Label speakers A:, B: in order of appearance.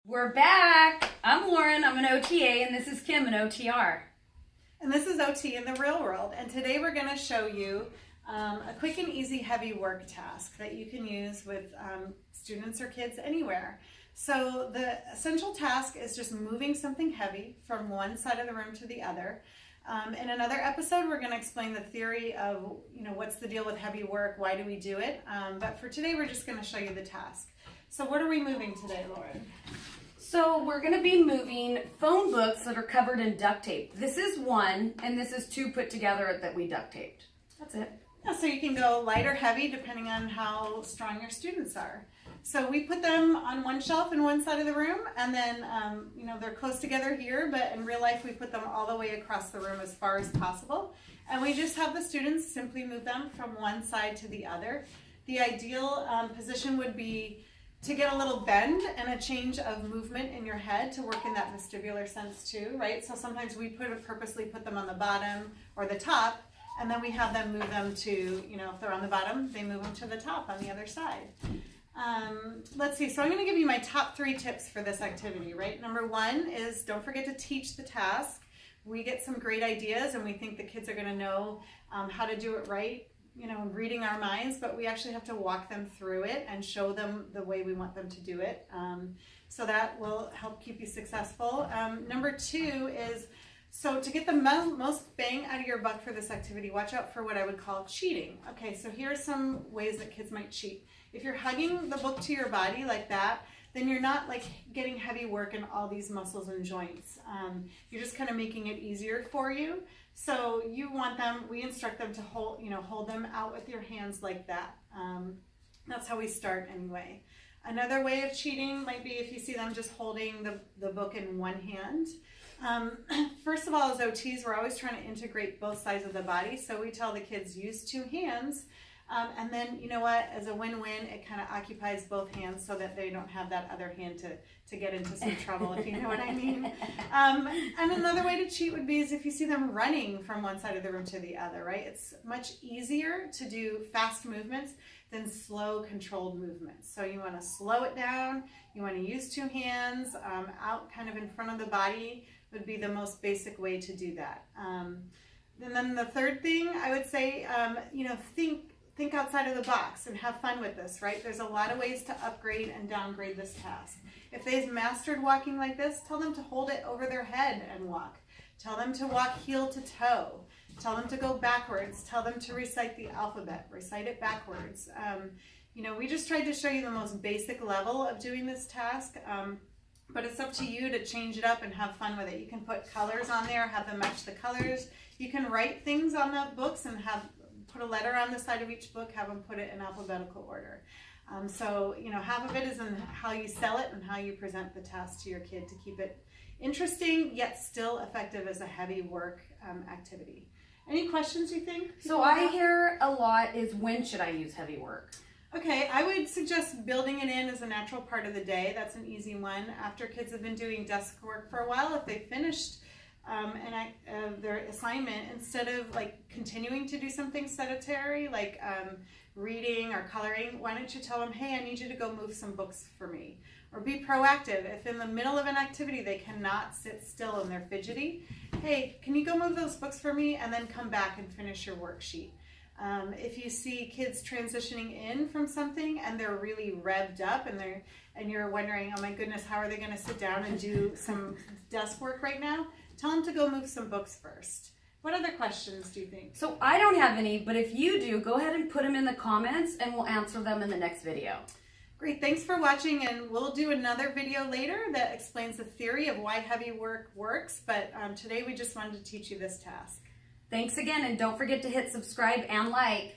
A: We're back. I'm Lauren, I'm an OTA, and this is Kim, an OTR.
B: And this is OT in the real world. And today we're going to show you a quick and easy heavy work task that you can use with students or kids anywhere. So the essential task is just moving something heavy from one side of the room to the other. In another episode, we're going to explain the theory of, what's the deal with heavy work, why do we do it? But for today, we're just going to show you the task. So what are we moving today, Lauren?
A: So we're going to be moving phone books that are covered in duct tape. This is one, and this is two put together that we duct taped. That's it.
B: Yeah, so you can go light or heavy depending on how strong your students are. So we put them on one shelf in one side of the room, and then, they're close together here, but in real life we put them all the way across the room as far as possible. And we just have the students simply move them from one side to the other. The ideal position would be to get a little bend and a change of movement in your head to work in that vestibular sense too, right? So sometimes we purposely put them on the bottom or the top, and then we have them move them to, if they're on the bottom, they move them to the top on the other side. Let's see, so I'm going to give you my top 3 tips for this activity, right? Number 1 is don't forget to teach the task. We get some great ideas and we think the kids are going to know how to do it right, reading our minds, but we actually have to walk them through it and show them the way we want them to do it. So that will help keep you successful. Number 2 is, so to get the most bang out of your buck for this activity, watch out for what I would call cheating. Okay, so here are some ways that kids might cheat. If you're hugging the book to your body like that, then you're not getting heavy work in all these muscles and joints. You're just kind of making it easier for you. So you want them, we instruct them to hold them out with your hands like that. That's how we start anyway. Another way of cheating might be if you see them just holding the book in one hand. First of all, as OTs, we're always trying to integrate both sides of the body. So we tell the kids use 2 hands. And then, as a win-win, it kind of occupies both hands so that they don't have that other hand to get into some trouble, if you know what I mean. And another way to cheat would be is if you see them running from one side of the room to the other, right? It's much easier to do fast movements than slow, controlled movements. So you want to slow it down. You want to use 2 hands out kind of in front of the body would be the most basic way to do that. And then the third thing I would say, think outside of the box and have fun with this, right? There's a lot of ways to upgrade and downgrade this task. If they've mastered walking like this, tell them to hold it over their head and walk. Tell them to walk heel to toe. Tell them to go backwards. Tell them to recite the alphabet. Recite it backwards. We just tried to show you the most basic level of doing this task, but it's up to you to change it up and have fun with it. You can put colors on there, have them match the colors. You can write things on the books and put a letter on the side of each book, have them put it in alphabetical order. So half of it is in how you sell it and how you present the task to your kid to keep it interesting, yet still effective as a heavy work activity. Any questions you think?
A: So I hear a lot is, when should I use heavy work?
B: Okay, I would suggest building it in as a natural part of the day. That's an easy one. After kids have been doing desk work for a while, if they finished their assignment, instead of continuing to do something sedentary like reading or coloring, why don't you tell them, hey, I need you to go move some books for me? Or be proactive. If in the middle of an activity they cannot sit still and they're fidgety, hey, can you go move those books for me and then come back and finish your worksheet? If you see kids transitioning in from something and they're really revved up and you're wondering, oh my goodness, how are they going to sit down and do some desk work right now? Tell them to go move some books first. What other questions do you think?
A: So I don't have any, but if you do, go ahead and put them in the comments and we'll answer them in the next video.
B: Great, thanks for watching, and we'll do another video later that explains the theory of why heavy work works, but today we just wanted to teach you this task.
A: Thanks again, and don't forget to hit subscribe and like.